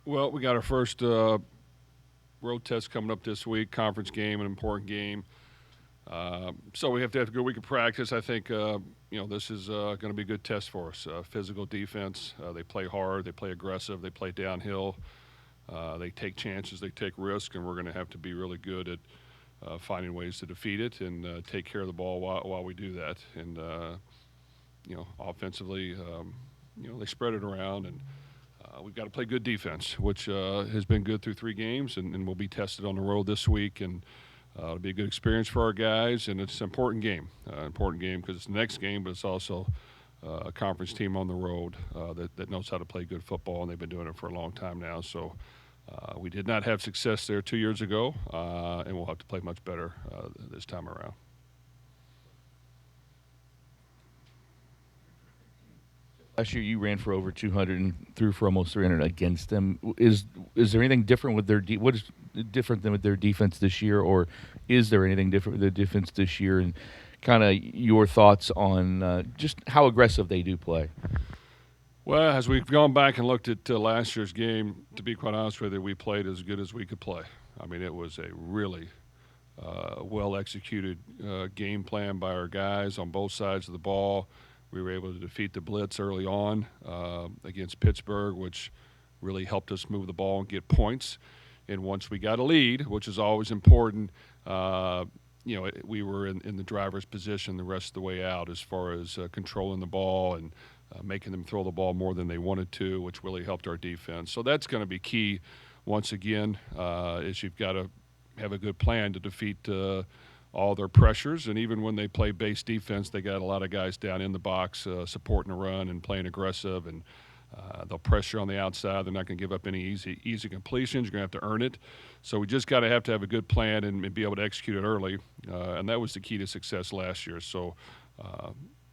Well, we got our first road test coming up this week, conference game, an important game. So we have to have a good week of practice. I think this is going to be a good test for us. Physical defense. They play hard. They play aggressive. They play downhill. They take chances. They take risks, and we're going to have to be really good at finding ways to defeat it and take care of the ball while we do that. And offensively, they spread it around and. We've got to play good defense, which has been good through 3 games, and we'll be tested on the road this week. And it'll be a good experience for our guys, and it's an important game. Important game because it's the next game, but it's also a conference team on the road that knows how to play good football, and they've been doing it for a long time now. So we did not have success there 2 years ago, and we'll have to play much better this time around. Last year, you ran for over 200 and threw for almost 300 against them. Is there anything different with their what is different than with their defense this year, or is there anything different with their defense this year? And kind of your thoughts on just how aggressive they do play. Well, as we've gone back and looked at last year's game, to be quite honest with you, we played as good as we could play. I mean, it was a really well executed game plan by our guys on both sides of the ball. We were able to defeat the blitz early on against Pittsburgh, which really helped us move the ball and get points. And once we got a lead, which is always important, we were in the driver's position the rest of the way out as far as controlling the ball and making them throw the ball more than they wanted to, which really helped our defense. So that's going to be key once again, is you've got to have a good plan to defeat all their pressures. And even when they play base defense, they got a lot of guys down in the box supporting the run and playing aggressive, and they'll pressure on the outside. They're not going to give up any easy completions. You're going to have to earn it. So we just got to have a good plan and be able to execute it early. And that was the key to success last year. So,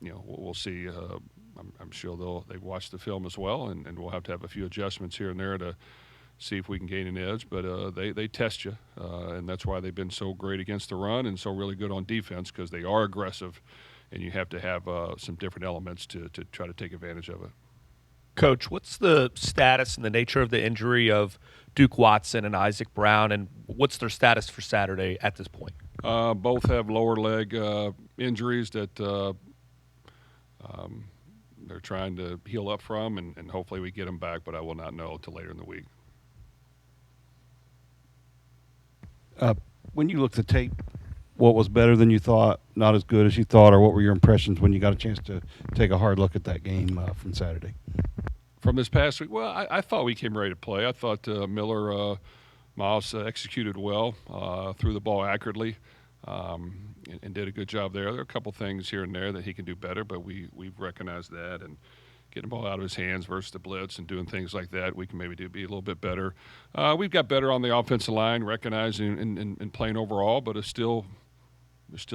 we'll see. I'm sure they watch the film as well, and we'll have to have a few adjustments here and there to see if we can gain an edge. But they test you, and that's why they've been so great against the run and so really good on defense, because they are aggressive, and you have to have some different elements to try to take advantage of it. Coach, what's the status and the nature of the injury of Duke Watson and Isaac Brown, and what's their status for Saturday at this point? Both have lower leg injuries that they're trying to heal up from, and hopefully we get them back, but I will not know until later in the week. When you looked at the tape, what was better than you thought, not as good as you thought, or what were your impressions when you got a chance to take a hard look at that game from Saturday? From this past week, well, I thought we came ready to play. I thought Miller Miles executed well, threw the ball accurately, and did a good job there. There are a couple things here and there that he can do better, but we've recognized that, and getting the ball out of his hands versus the blitz and doing things like that, we can maybe be a little bit better. We've got better on the offensive line, recognizing and playing overall, but there's still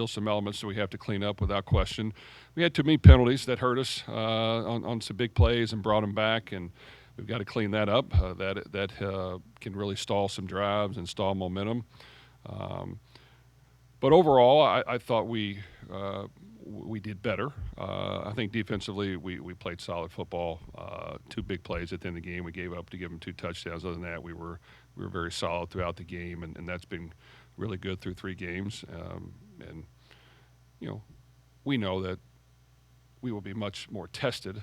some elements that we have to clean up without question. We had too many penalties that hurt us on some big plays and brought them back, and we've got to clean that up. That can really stall some drives and stall momentum. But overall, I thought we did better. I think defensively we played solid football. 2 big plays at the end of the game we gave up to give them 2 touchdowns. Other than that, we were very solid throughout the game, and that's been really good through 3 games. And we know that we will be much more tested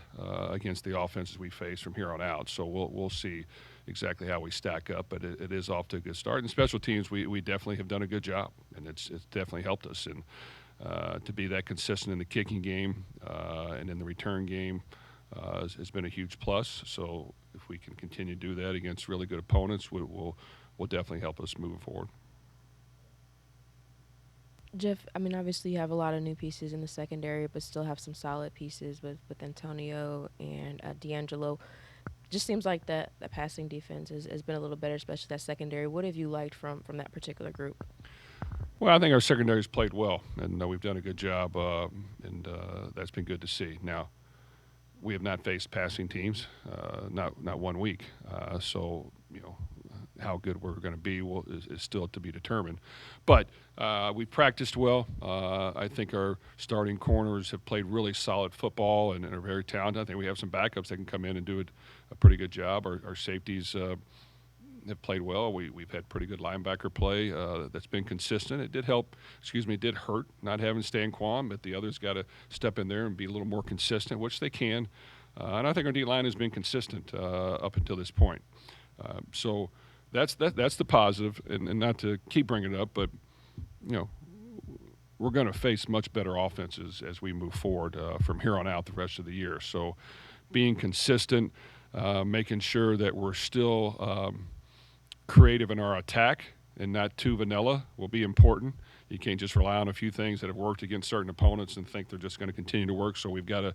against the offenses we face from here on out. So we'll see exactly how we stack up, but it is off to a good start. And special teams, we definitely have done a good job, and it's definitely helped us. And to be that consistent in the kicking game and in the return game has been a huge plus. So if we can continue to do that against really good opponents, will definitely help us moving forward. Jeff, I mean, obviously you have a lot of new pieces in the secondary, but still have some solid pieces with Antonio and D'Angelo. Just seems like that passing defense has been a little better, especially that secondary. What have you liked from that particular group? Well, I think our secondary's played well, and we've done a good job, and that's been good to see. Now, we have not faced passing teams, not 1 week. So, how good we're going to be is still to be determined. But we practiced well. I think our starting corners have played really solid football and are very talented. I think we have some backups that can come in and do a pretty good job. Our safeties have played well. We've had pretty good linebacker play that's been consistent. It did help, it did hurt not having Stan Quam, but the others got to step in there and be a little more consistent, which they can. And I think our D-line has been consistent up until this point. So that's the positive, and not to keep bringing it up, but, we're going to face much better offenses as we move forward from here on out the rest of the year. So being consistent, making sure that we're still creative in our attack and not too vanilla will be important. You can't just rely on a few things that have worked against certain opponents and think they're just going to continue to work. So we've got to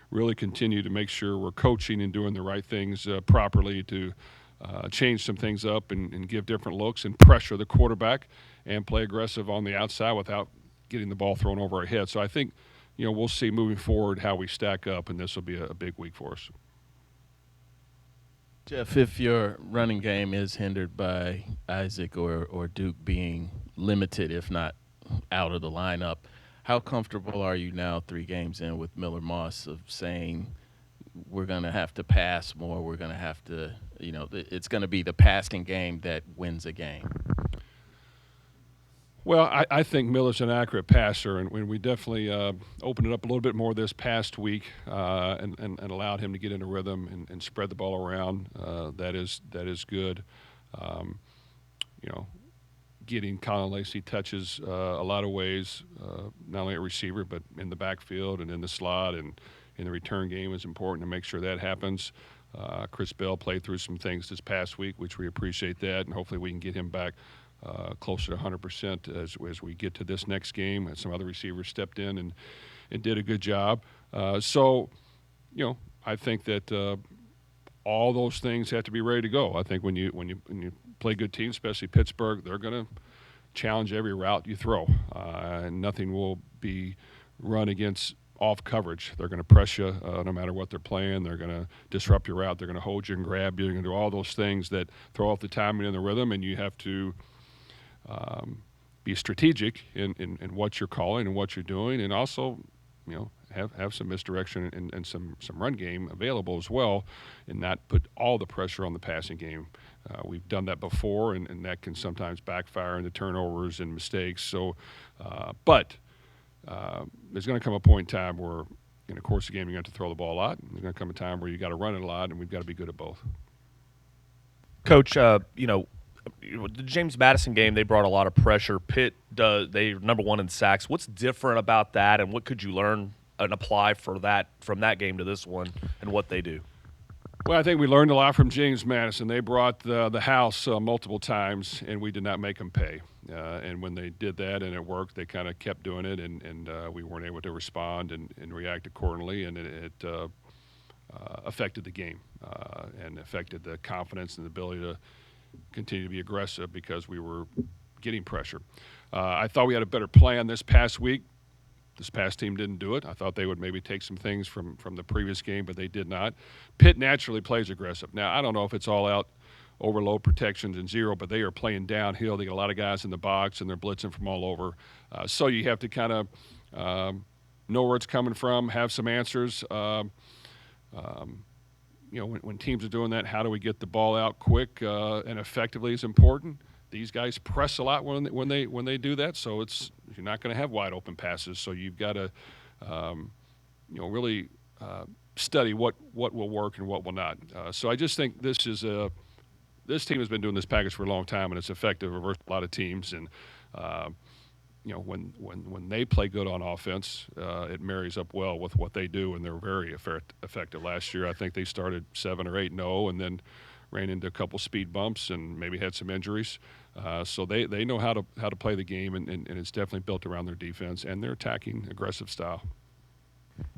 really continue to make sure we're coaching and doing the right things properly to change some things up and give different looks and pressure the quarterback and play aggressive on the outside without getting the ball thrown over our head. So I think, we'll see moving forward how we stack up, and this will be a big week for us. Jeff, if your running game is hindered by Isaac or Duke being limited, if not out of the lineup, how comfortable are you now 3 games in with Miller Moss of saying we're going to have to pass more, we're going to have to, it's going to be the passing game that wins a game? Well, I think Miller's an accurate passer, and we definitely opened it up a little bit more this past week and allowed him to get into rhythm and spread the ball around. That is good. Getting Caullin Lacy touches a lot of ways, not only at receiver but in the backfield and in the slot and in the return game is important to make sure that happens. Chris Bell played through some things this past week, which we appreciate that, and hopefully we can get him back closer to 100% as we get to this next game. And some other receivers stepped in and did a good job. So, I think that all those things have to be ready to go. I think when you play good teams, especially Pittsburgh, they're going to challenge every route you throw, and nothing will be run against off coverage. They're going to press you no matter what they're playing. They're going to disrupt your route. They're going to hold you and grab you. They're going to do all those things that throw off the timing and the rhythm, and you have to be strategic in what you're calling and what you're doing, and also, have some misdirection and some run game available as well, and not put all the pressure on the passing game. We've done that before, and that can sometimes backfire into turnovers and mistakes. So, but there's going to come a point in time where, in the course of the game, you're going to have to throw the ball a lot. There's going to come a time where you got to run it a lot, and we've got to be good at both. Coach, the James Madison game, they brought a lot of pressure. Pitt they're number 1 in sacks. What's different about that, and what could you learn and apply from that game to this one, and what they do? Well, I think we learned a lot from James Madison. They brought the house multiple times, and we did not make them pay. And when they did that and it worked, they kind of kept doing it, and we weren't able to respond and react accordingly, and it affected the game and affected the confidence and the ability to continue to be aggressive because we were getting pressure. I thought we had a better plan this past week. This past team didn't do it. I thought they would maybe take some things from the previous game, but they did not. Pitt naturally plays aggressive. Now, I don't know if it's all out overload protections and zero, but they are playing downhill. They got a lot of guys in the box, and they're blitzing from all over. So you have to kind of know where it's coming from, have some answers. When teams are doing that, how do we get the ball out quick and effectively is important. These guys press a lot when they do that, so you're not going to have wide open passes. So you've got to really study what will work and what will not. So I just think this team has been doing this package for a long time, and it's effective versus a lot of teams. And when they play good on offense, it marries up well with what they do, and they're very effective. Last year, I think they started 7 or 8-0, and then ran into a couple speed bumps and maybe had some injuries. So they know how to play the game, and it's definitely built around their defense and their attacking aggressive style.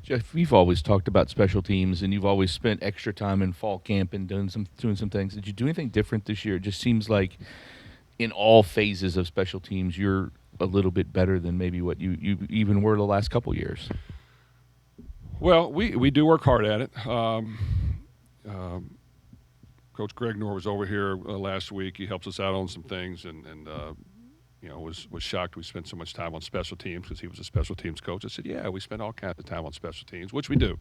Jeff, you've always talked about special teams, and you've always spent extra time in fall camp and doing some things. Did you do anything different this year? It just seems like in all phases of special teams, you're a little bit better than maybe what you even were the last couple years. Well, we do work hard at it. Coach Gregnor was over here last week. He helps us out on some things, and was shocked we spent so much time on special teams because he was a special teams coach. I said, yeah, we spend all kinds of time on special teams, which we do.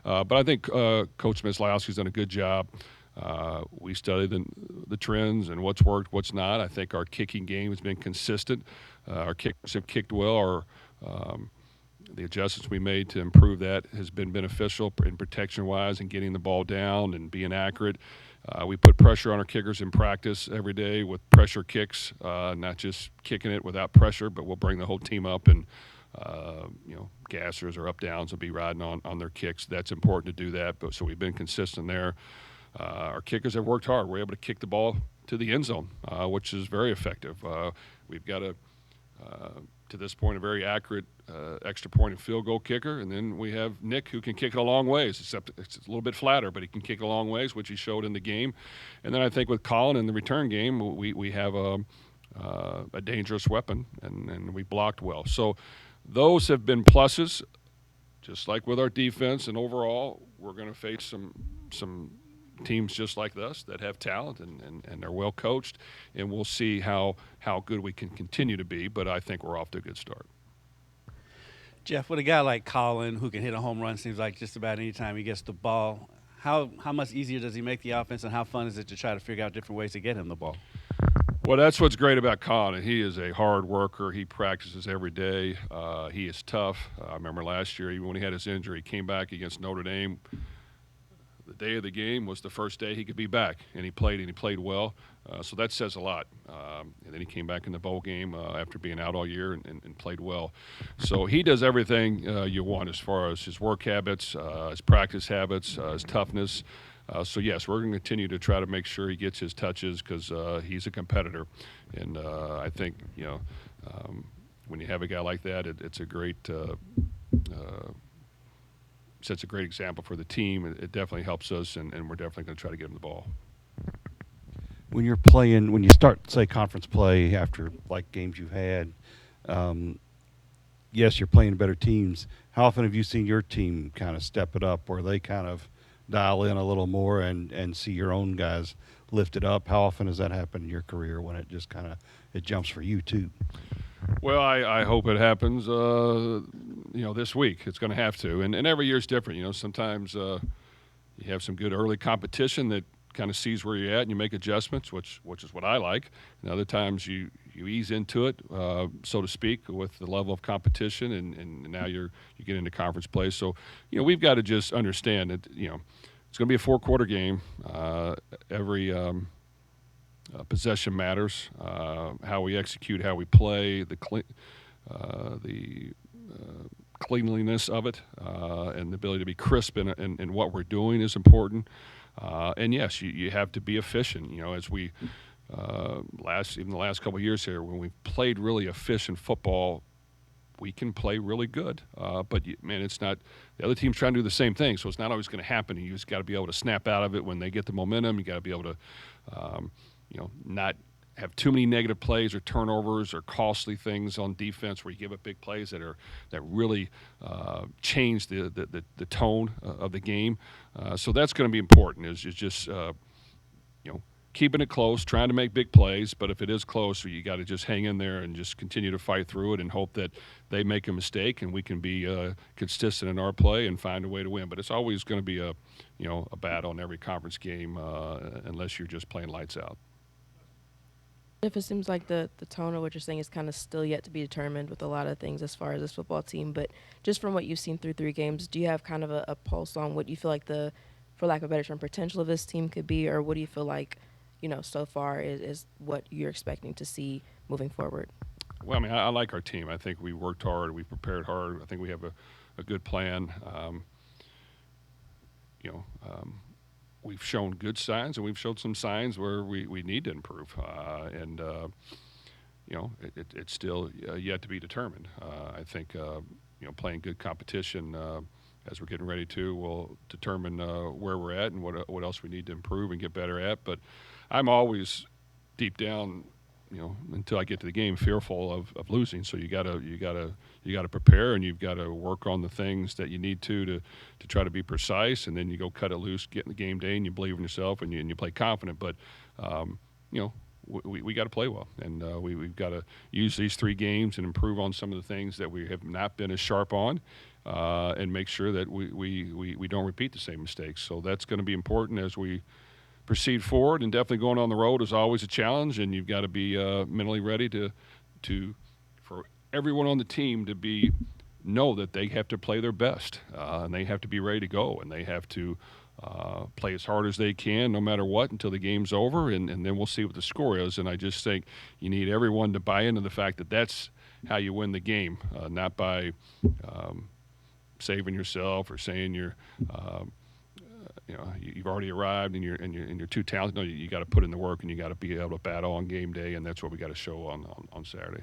But I think Coach Mislowski's done a good job. We study the trends and what's worked, what's not. I think our kicking game has been consistent. Our kickers have kicked well. The adjustments we made to improve that has been beneficial in protection-wise and getting the ball down and being accurate. We put pressure on our kickers in practice every day with pressure kicks, not just kicking it without pressure, but we'll bring the whole team up and, gassers or up-downs will be riding on their kicks. That's important to do that, so we've been consistent there. Our kickers have worked hard. We're able to kick the ball to the end zone, which is very effective. We've got to this point, a very accurate extra point and field goal kicker. And then we have Nick, who can kick it a long ways, except it's a little bit flatter, but he can kick it a long ways, which he showed in the game. And then I think with Caullin in the return game, we have a dangerous weapon, and we blocked well. So those have been pluses, just like with our defense. And overall, we're going to face some teams just like us that have talent and are well coached, and we'll see how good we can continue to be, but I think we're off to a good start. Jeff, with a guy like Caullin who can hit a home run, seems like just about any time he gets the ball, how much easier does he make the offense, and how fun is it to try to figure out different ways to get him the ball? Well, that's what's great about Caullin. He is a hard worker. He practices every day. He is tough. I remember last year, even when he had his injury, he came back against Notre Dame. The day of the game was the first day he could be back, and he played well. So that says a lot. And then he came back in the bowl game after being out all year and played well. So he does everything you want as far as his work habits, his practice habits, his toughness. So, yes, we're going to continue to try to make sure he gets his touches because he's a competitor. And I think, when you have a guy like that, it's a great sets a great example for the team. It definitely helps us, and we're definitely going to try to get him the ball. When you're playing, when you start, say, conference play after, like, games you've had, yes, you're playing better teams. How often have you seen your team kind of step it up where they kind of dial in a little more and see your own guys lift it up? How often has that happened in your career when it just kind of it jumps for you, too? Well, I hope it happens, this week. It's going to have to. And every year's different. Sometimes you have some good early competition that kind of sees where you're at and you make adjustments, which is what I like. And other times you ease into it, so to speak, with the level of competition, and now you get into conference play. So, we've got to just understand that, it's going to be a 4-quarter game. Every possession matters. How we execute, how we play, the cleanliness of it, and the ability to be crisp in what we're doing is important. And yes, you have to be efficient. As we even the last couple of years here, when we've played really efficient football, we can play really good. But it's not the other team's trying to do the same thing, so it's not always going to happen. You just got to be able to snap out of it when they get the momentum. You got to be able to not have too many negative plays or turnovers or costly things on defense where you give up big plays that really change the tone of the game. So that's going to be important. Is just keeping it close, trying to make big plays. But if it is close, you got to just hang in there and just continue to fight through it and hope that they make a mistake and we can be consistent in our play and find a way to win. But it's always going to be a battle in every conference game unless you're just playing lights out. If it seems like the tone of what you're saying is kind of still yet to be determined with a lot of things as far as this football team, but just from what you've seen through 3 games, do you have kind of a pulse on what you feel like the, for lack of a better term, potential of this team could be, or what do you feel like, so far is what you're expecting to see moving forward? Well, I like our team. I think we worked hard. We prepared hard. I think we have a good plan. We've shown good signs, and we've showed some signs where we need to improve. It's still yet to be determined. I think, playing good competition as we're getting ready to will determine where we're at and what else we need to improve and get better at. But I'm always deep down until I get to the game, fearful of losing. So you gotta prepare, and you've got to work on the things that you need to try to be precise, and then you go cut it loose, get in the game day, and you believe in yourself, and you play confident. But you know. We got to play well, and we've got to use these 3 games and improve on some of the things that we have not been as sharp on, and make sure that we don't repeat the same mistakes. So that's going to be important as we proceed forward, and definitely going on the road is always a challenge, and you've got to be mentally ready for everyone on the team to know that they have to play their best, and they have to be ready to go, and they have to play as hard as they can no matter what until the game's over, and then we'll see what the score is. And I just think you need everyone to buy into the fact that that's how you win the game, not by saving yourself or saying you've already arrived and you're too talented. No, you got to put in the work, and you got to be able to battle on game day, and that's what we got to show on Saturday.